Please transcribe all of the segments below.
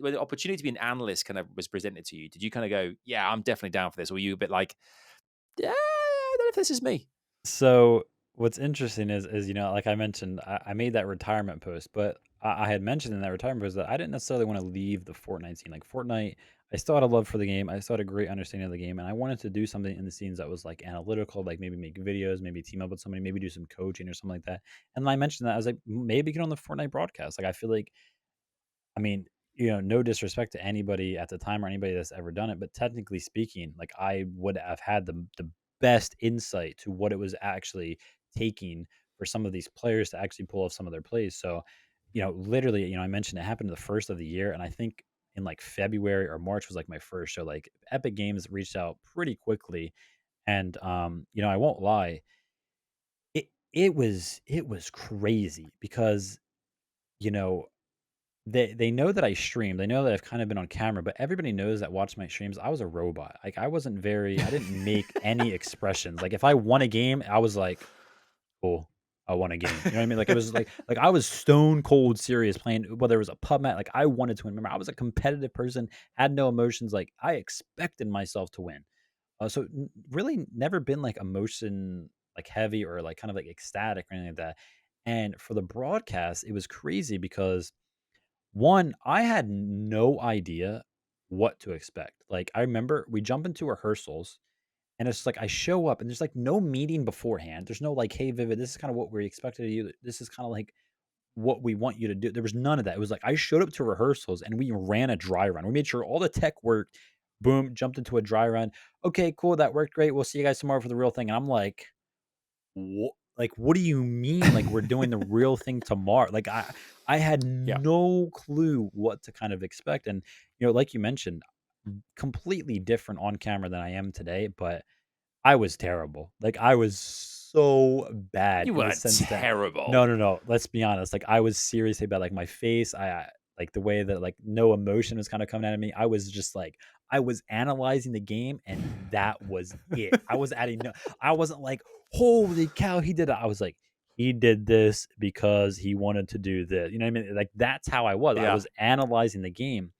when the opportunity to be an analyst kind of was presented to you, did you kind of go, yeah, I'm definitely down for this? Or were you a bit like, yeah, I don't know if this is me? So what's interesting is like I mentioned, I made that retirement post, but I had mentioned in that retirement post that I didn't necessarily want to leave the Fortnite scene. Like Fortnite, I still had a love for the game. I still had a great understanding of the game, and I wanted to do something in the scenes that was like analytical, like maybe make videos, maybe team up with somebody, maybe do some coaching or something like that. And then I mentioned that I was like, maybe get on the Fortnite broadcast. Like I feel like, I mean, no disrespect to anybody at the time or anybody that's ever done it, but technically speaking, like I would have had the best insight to what it was actually taking for some of these players to actually pull off some of their plays. So, literally, I mentioned it happened the first of the year, and I think in like February or March was like my first show. Like Epic Games reached out pretty quickly, and I won't lie, it was crazy because you know they know that I stream. They know that I've kind of been on camera, but everybody knows that watched my streams, I was a robot. Like I didn't make any expressions. Like if I won a game, I was like, "Cool, I won a game." You know what I mean? Like it was like I was stone cold serious playing whether it was a pub mat, like I wanted to win. Remember, I was a competitive person, had no emotions, like I expected myself to win. Really never been like emotion like heavy or like kind of like ecstatic or anything like that. And for the broadcast, it was crazy because one, I had no idea what to expect. Like, I remember we jump into rehearsals and it's like I show up and there's like no meeting beforehand. There's no like, hey, Vivid, this is kind of what we expected of you. This is kind of like what we want you to do. There was none of that. It was like I showed up to rehearsals and we ran a dry run. We made sure all the tech worked. Boom, jumped into a dry run. Okay, cool. That worked great. We'll see you guys tomorrow for the real thing. And I'm like, what do you mean, like, we're doing the real thing tomorrow? Like, I had Yeah. no clue what to kind of expect, and, like you mentioned, completely different on camera than I am today, but I was terrible. Like, I was so bad You in the were sense that no, terrible. no, no, let's be honest, like, I was seriously bad, like, my face, like, the way that, like, no emotion was kinda coming out of me, I was just, like I was analyzing the game, and that was it. I wasn't like, "Holy cow, he did it." I was like, "He did this because he wanted to do this." You know what I mean? Like, that's how I was. I Yeah. was analyzing the game,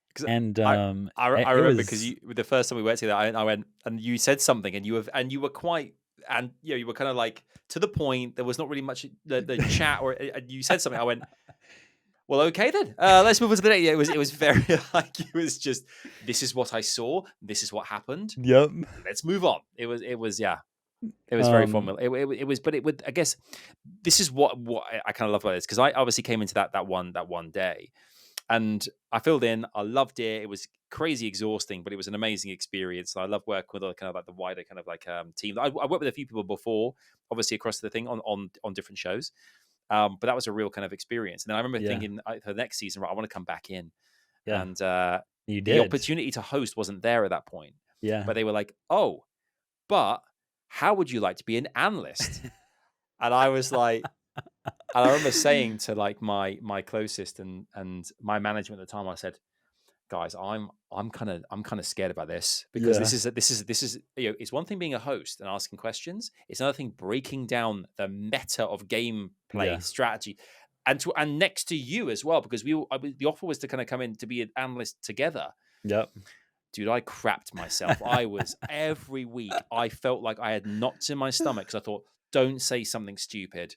Because and, I I it remember because was the first time we went together, I went and you said something and you were quite and you were kind of like to the point. There was not really much the chat or and you said something. I went, well, okay then. Let's move on to the next. Yeah, it was very like it was just this is what I saw. This is what happened. Yep. Let's move on. It was yeah. It was very Um, formula. It was, but it would. I guess this is what I kind of love about this because I obviously came into that one day, and I filled in. I loved it. It was crazy exhausting, but it was an amazing experience. I love working with kind of like the wider kind of like team. I worked with a few people before, obviously across the thing on different shows. But that was a real kind of experience. And then I remember yeah, thinking for the next season, right, I want to come back in, yeah. and You the did. opportunity to host wasn't there at that point. Yeah. But they were like, oh, but how would you like to be an analyst? And I was like, and I remember saying to like my closest and my management at the time, I said, guys, I'm kind of scared about this because Yeah. this is it's one thing being a host and asking questions. It's another thing breaking down the meta of gameplay Yeah. strategy. And next to you as well, because the offer was to kind of come in to be an analyst together. Yep. Dude, I crapped myself. I was every week. I felt like I had knots in my stomach because I thought, don't say something stupid.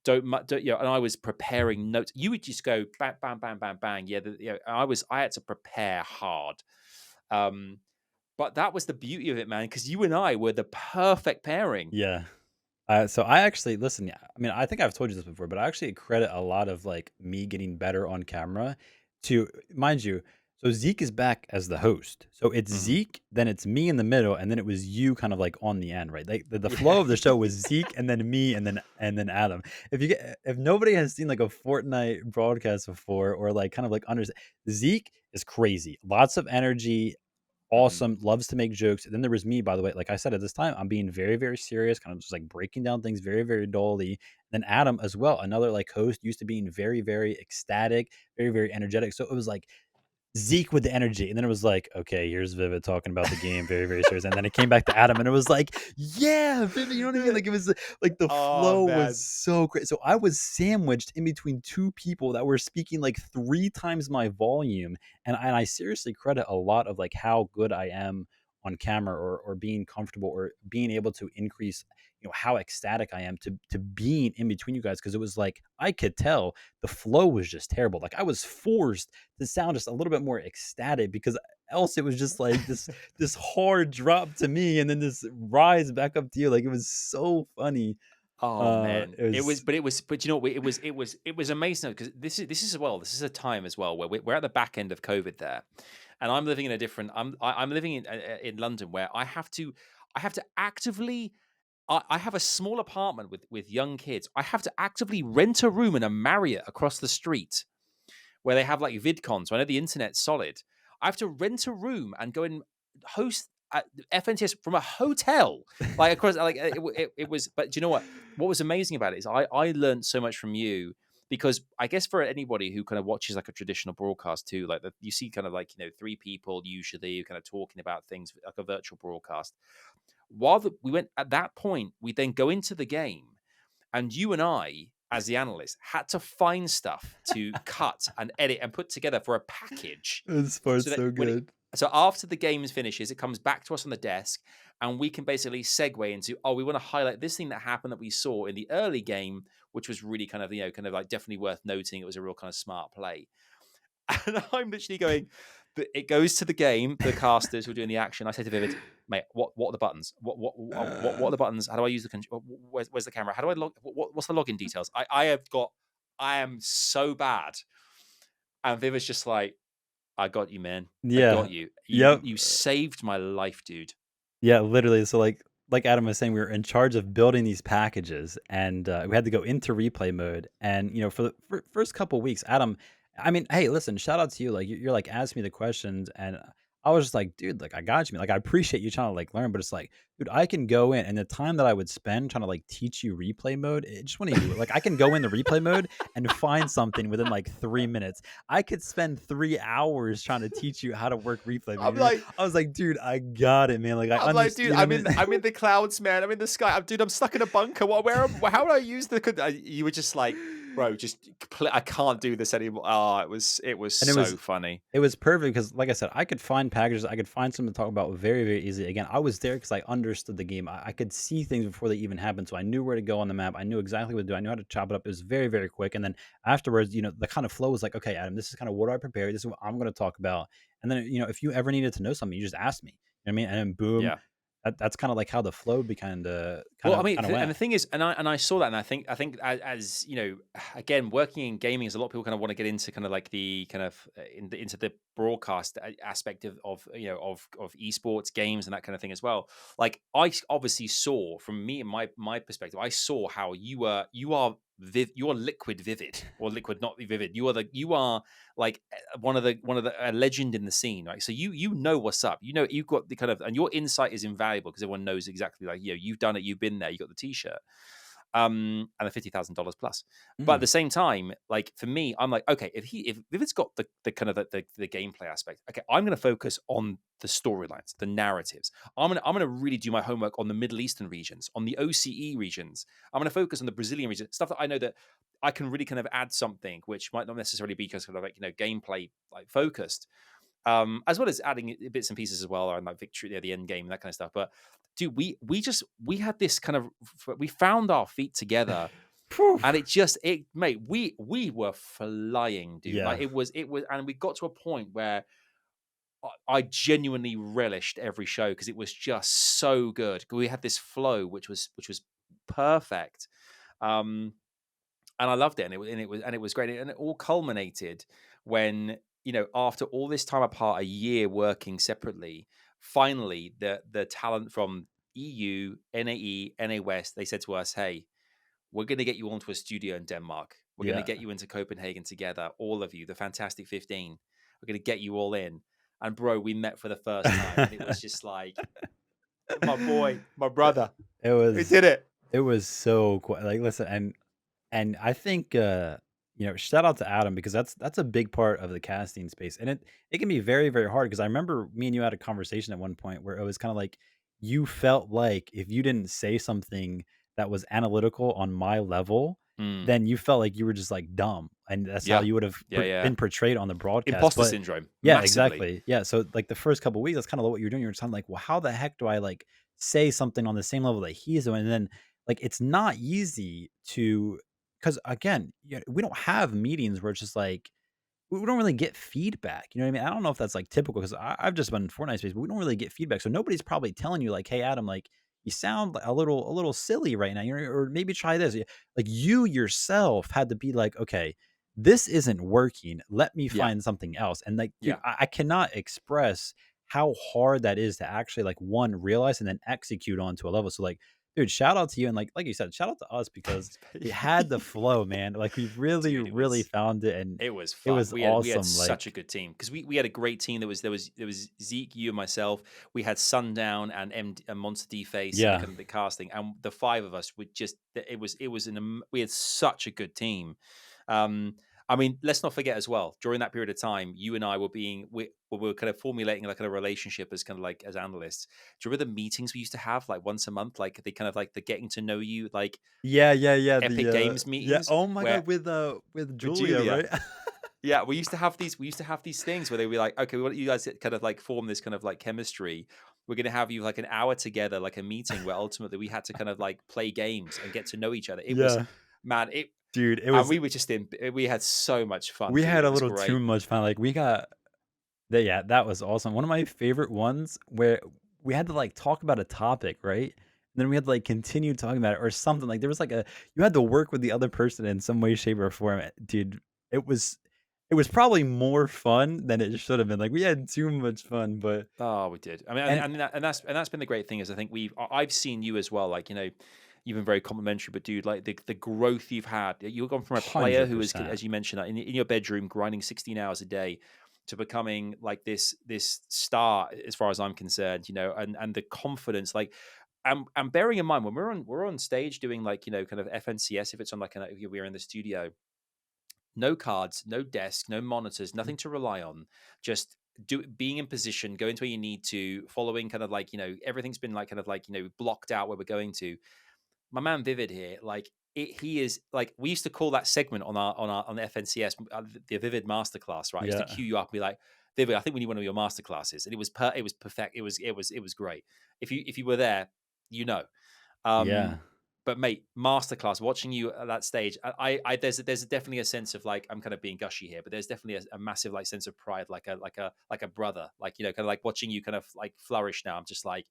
Don't and I was preparing notes. You would just go bang, bang, bang, bang, bang. Yeah, I had to prepare hard. Um, but that was the beauty of it, man, because you and I were the perfect pairing. Yeah. So I actually listen. Yeah, I mean, I think I've told you this before, but I actually credit a lot of like me getting better on camera to, mind you. So Zeke is back as the host. So it's Mhm. Zeke, then it's me in the middle, and then it was you kind of like on the end, right? Like the Yeah, flow of the show was yeah. Zeke and then me and then Adam. If nobody has seen like a Fortnite broadcast before or like kind of like under Zeke is crazy, lots of energy, Mhm. awesome, loves to make jokes. And then there was me, by the way. Like I said, at this time, I'm being very, very serious, kind of just like breaking down things very, very dully. Then Adam as well, another like host, used to being very, very ecstatic, very, very energetic. So it was like Zeke with the energy, and then it was like, "Okay, here's Vivid talking about the game very, very serious," and then it came back to Adam, and it was like, "Yeah, Vivid," you know what I mean? Like, it was, like, the Oh flow was man. so great. So I was sandwiched in between 2 people that were speaking, like, 3 times my volume, and I seriously credit a lot of, like, how good I am on camera or being comfortable or being able to increase, how ecstatic I am to being in between you guys because it was like, I could tell the flow was just terrible. Like, I was forced to sound just a little bit more ecstatic because else it was just like this hard drop to me and then this rise back up to you. Like, it was so funny. Oh man, It was but you know what? It was amazing because this is as well. This is a time as well where we're at the back end of COVID there, and I'm living in a different. I'm living in London where I have to actively. I have a small apartment with young kids. I have to actively rent a room in a Marriott across the street where they have like VidCon. So I know the internet's solid. I have to rent a room and go and host FNTS from a hotel, like across. Like it was. But do you know what? What was amazing about it is I learned so much from you because I guess for anybody who kind of watches like a traditional broadcast too, like you see kind of like 3 people usually kind of talking about things like a virtual broadcast. We went at that point, we then go into the game and you and I, as the analyst, had to find stuff to cut and edit and put together for a package this so part's that so when it good. so after the game finishes, it comes back to us on the desk, and we can basically segue into, we want to highlight this thing that happened that we saw in the early game, which was really kind of like definitely worth noting. It was a real kind of smart play. And I'm literally going, it goes to the game, the casters who are doing the action. I say to Vivid, mate, what are the buttons? What are the buttons? How do I use the control? Where's the camera? How do I log? What's the login details? I am so bad. And Vivid's just like, I got you, man. I got Yeah. you. You Yep. you saved my life, dude. Yeah, literally. So, like Adam was saying, we were in charge of building these packages, and we had to go into replay mode. And for the first couple weeks, Adam, I mean, hey, listen, shout out to you. Like, you're like asking me the questions, and I was just like, dude, like, I got you. Like, I appreciate you trying to like learn, but it's like, dude, I can go in, and the time that I would spend trying to like teach you replay mode, it just wouldn't even do it. Like, I can go in the replay mode and find something within like 3 minutes. I could spend 3 hours trying to teach you how to work replay mode. I'm like, I was like, dude, I got it, man. Like, I I'm like, understand. dude, You know what I I'm in mean? the clouds, man. I'm in the sky. Dude, I'm stuck in a bunker. How do I use the? You were just like, bro, I can't do this anymore. Oh, it was And so funny. it was perfect because, like I said, I could find packages. I could find something to talk about very, very easily. Again, I was there because I understood the game. I could see things before they even happened, so I knew where to go on the map. I knew exactly what to do. I knew how to chop it up. It was very, very quick. And then afterwards, the kind of flow was like, okay, Adam, this is kind of what I prepared. This is what I'm going to talk about. And then, if you ever needed to know something, you just ask me. You know what I mean? And then boom, Yeah. that's kind of like how the flow began to Well, I mean, kind of and went. the thing is, and I saw that, and I think as again, working in gaming, is a lot of people kind of want to get into kind of like the kind of into the broadcast aspect of of esports games and that kind of thing as well. Like obviously saw from me and my perspective, I saw how you are liquid vivid or liquid not vivid. You are like one of the a legend in the scene, right? So you know what's up. You've got the kind of, and your insight is invaluable because everyone knows exactly, like, you've done it, you've been there, you got the t-shirt, and the $50,000 plus. But at the Mm, same time, like for me, I'm like, okay, if it's got the kind of the gameplay aspect, okay, I'm going to focus on the storylines, the narratives. I'm gonna really do my homework on the Middle Eastern regions, on the OCE regions. I'm gonna focus on the Brazilian region, stuff that I know that I can really kind of add something, which might not necessarily be just kind of like gameplay like focused, as well as adding bits and pieces as well, and like victory at the end game, that kind of stuff. But dude, we had this kind of, we found our feet together, Phew. and it mate, we were flying, dude. Like Yeah. it was, and we got to a point where I genuinely relished every show because it was just so good. We had this flow which was perfect. Um, and I loved it, and it was great, and it all culminated when, after all this time apart, a year working separately, finally the talent from EU, NAE, NA West, they said to us, "Hey, we're going to get you onto a studio in Denmark. We're going to Yeah. get you into Copenhagen together, all of you, the Fantastic 15. We're going to get you all in." And bro, we met for the first time, and it was just like, my boy, my brother, It we was did it. it was so cool. Like, listen, and I think, shout out to Adam because that's a big part of the casting space, and it can be very, very hard because I remember me and you had a conversation at one point where it was kinda like you felt like if you didn't say something that was analytical on my level, Mm. then you felt like you were just, like, dumb, and that's how Yeah. you would have Yeah, yeah. been portrayed on the broadcast, Imposter but syndrome, yeah, massively. exactly. Yeah, so, like, the first couple weeks, that's kinda what you're doing. You're just kinda like, "Well, how the heck do I, like, say something on the same level that he's doing?" And then, like, it's not easy to, because again, we don't have meetings where it's just like we don't really get feedback. You know what I mean? I don't know if that's like typical because I've just been in Fortnite space, but we don't really get feedback. So nobody's probably telling you like, "Hey, Adam, like you sound like a little silly right now," or maybe try this. Like you yourself had to be like, "Okay, this isn't working. Let me Yeah, find something else." And like, dude, yeah. I cannot express how hard that is to actually like one realize and then execute onto a level. So like, dude, shout out to you and like you said, shout out to us because we had the flow, man. Like we really, Dude, really found it, and it was it fun. was We had awesome, such a like good team because we had a great team. There was Zeke, you and myself. We had Sundown and and Monster D Face and the yeah. kind of the casting, and the five of us would just it was we had such a good team. Um, I mean, let's not forget as well. During that period of time, you and I we were kind of formulating like a relationship as kind of like as analysts. Do you remember the meetings we used to have like once a month, like they kind of like the getting to know you, like Yeah, yeah, yeah, Epic Games yeah, meetings oh my where god, with with Julia, Julia. right? Yeah, we used to have these things where they were like, okay, we want you guys to kind of like form this kind of like chemistry. We're gonna have you like an hour together, like a meeting where ultimately we had to kind of like play games and get to know each other. It was, Yeah, man, it dude, it and was we were just in we had so much fun, we dude. had It a was little too great. much fun, like, we got yeah, that was awesome. One of my favorite ones where we had to, like, talk about a topic, right? And then we had to, like, continue talking about it or something, like, there was, like, a you had to work with the other person in some way, shape, or form, dude, it was it was probably more fun than it should have been, like, we had too much fun, but Oh, we did. I mean, and and that's been the great thing is I think I've seen you as well. Like you've been very complimentary, but dude, like the growth you've had. You've gone from a player who is, 100%. as you mentioned, in your bedroom grinding 16 hours a day, to becoming like this star, as far as I'm concerned. And the confidence, like. And bearing in mind when we're on stage doing like kind of FNCS if it's on like if we're in the studio, no cards, no desk, no monitors, nothing to rely on. Just being in position, going to where you need to, following kind of like everything's been like kind of like blocked out where we're going to. My man Vivid here, like he is like we used to call that segment on the FNCS the Vivid Masterclass, right? I used to Yeah. cue you up and be like, Vivid, I think we need one of your masterclasses, and it was perfect. It was great. If you were there, you know. Yeah. Um, but mate, masterclass. Watching you at that stage, there's definitely a sense of like I'm kind of being gushy here, but there's definitely a massive like sense of pride, like a brother, like kind of like watching you kind of like flourish now. I'm just like,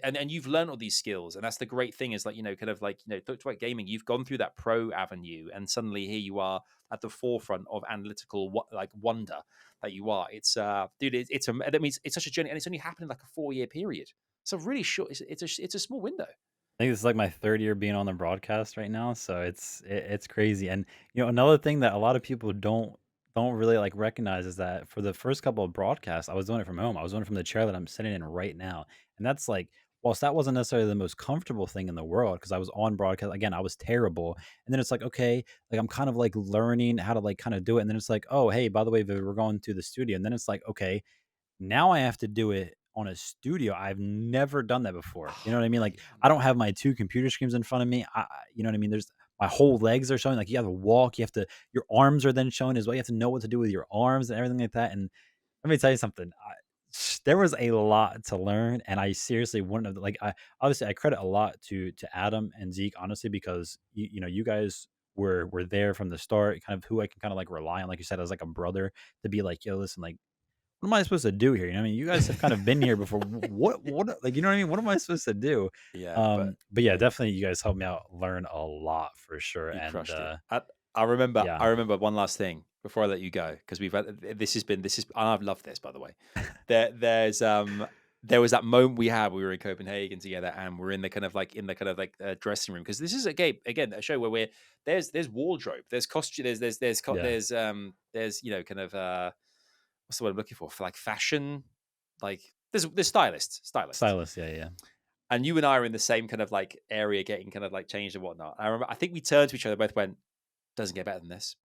and you've learned all these skills, and that's the great thing is like kind of like talk about gaming. You've gone through that pro avenue, and suddenly here you are at the forefront of analytical like wonder that you are. It's dude, it's that means it's such a journey, and it's only happened in like a 4 year period. So really short. It's a small window. I think this is like my 3rd year being on the broadcast right now, so it's crazy, and, another thing that a lot of people don't really, like, recognize is that for the first couple of broadcasts, I was doing it from home. I was doing it from the chair that I'm sitting in right now, and that's, like whilst that wasn't necessarily the most comfortable thing in the world because I was on broadcast again, I was terrible, and then it's like, okay, like, I'm kind of, like, learning how to, like, kinda do it, and then it's like, "Oh, hey, by the way, we're going to the studio," and then it's like, "Okay, now I have to do it on a studio. I've never done that before. You know Oh, what I mean? Like, mate, I don't have my 2 computer screens in front of me. You know what I mean? There's my whole legs are showing. Like, you have to walk. You have to. Your arms are then showing as well. You have to know what to do with your arms and everything like that. And let me tell you something. There was a lot to learn, and I seriously wouldn't have like. I obviously I credit a lot to Adam and Zeke honestly because you guys were there from the start, kind of who I can kind of like rely on, like you said, as like a brother to be like, yo, listen, like what am I supposed to do here? You know what I mean? You guys have kind of been here before. What like, you know what I mean? What am I supposed to do? yeah, but But yeah, yeah, definitely you guys helped me out learn a lot for sure. you And crushed it. I remember. yeah, I remember one last thing before I let you go because we've had this is and I've loved this by the way. There was that moment we had. We were in Copenhagen together, and we're in the kind of like dressing room because this is again a show where there's wardrobe, there's costume, yeah. there's kind of what's the word I'm looking for like fashion, like there's stylists. Stylist, yeah, yeah. And you and I are in the same kind of like area getting kind of like changed and whatnot. I remember, I think we turned to each other, both went, doesn't get better than this.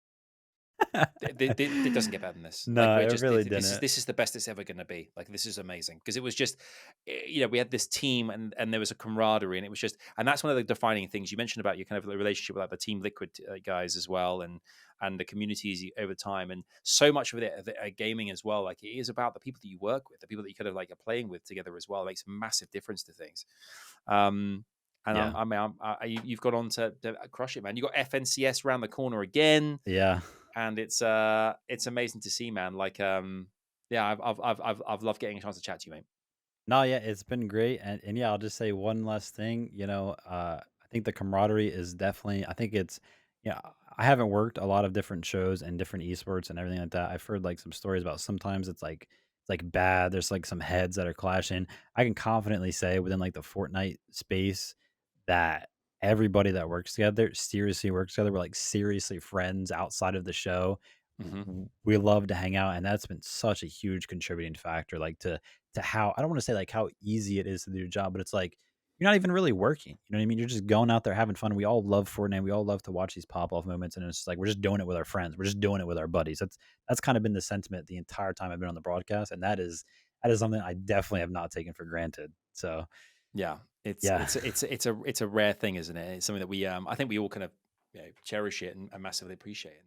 It doesn't get better than this. Like No, we're it just really this is didn't. this is the best it's ever going to be. Like this is amazing because it was just, you know, we had this team and there was a camaraderie and it was just, and that's one of the defining things you mentioned about your kind of the relationship with like the Team Liquid guys as well, and the communities over time, and so much of it gaming as well. Like it is about the people that you work with, the people that you kind of like are playing with together as well. It makes a massive difference to things. Um, and Yeah. you've got on to crush it, man. You got FNCS around the corner again, Yeah. and it's amazing to see, man. Like, yeah, I've loved getting a chance to chat to you, mate. No, yeah, it's been great, and yeah, I'll just say one last thing. I think the camaraderie is definitely. I think it's, yeah. I haven't worked a lot of different shows and different esports and everything like that. I've heard like some stories about sometimes it's like bad. There's like some heads that are clashing. I can confidently say within like the Fortnite space that everybody that works together seriously works together. We're like seriously friends outside of the show. Hmm. We love to hang out, and that's been such a huge contributing factor. Like to how I don't want to say like how easy it is to do your job, but it's like you're not even really working. You know what I mean? You're just going out there having fun. We all love Fortnite. We all love to watch these pop off moments, and it's just like we're just doing it with our friends. We're just doing it with our buddies. That's kind of been the sentiment the entire time I've been on the broadcast, and that is something I definitely have not taken for granted. So Yeah, yeah, it's a rare thing, isn't it? It's something that we I think we all kind of, you know, cherish it and massively appreciate it.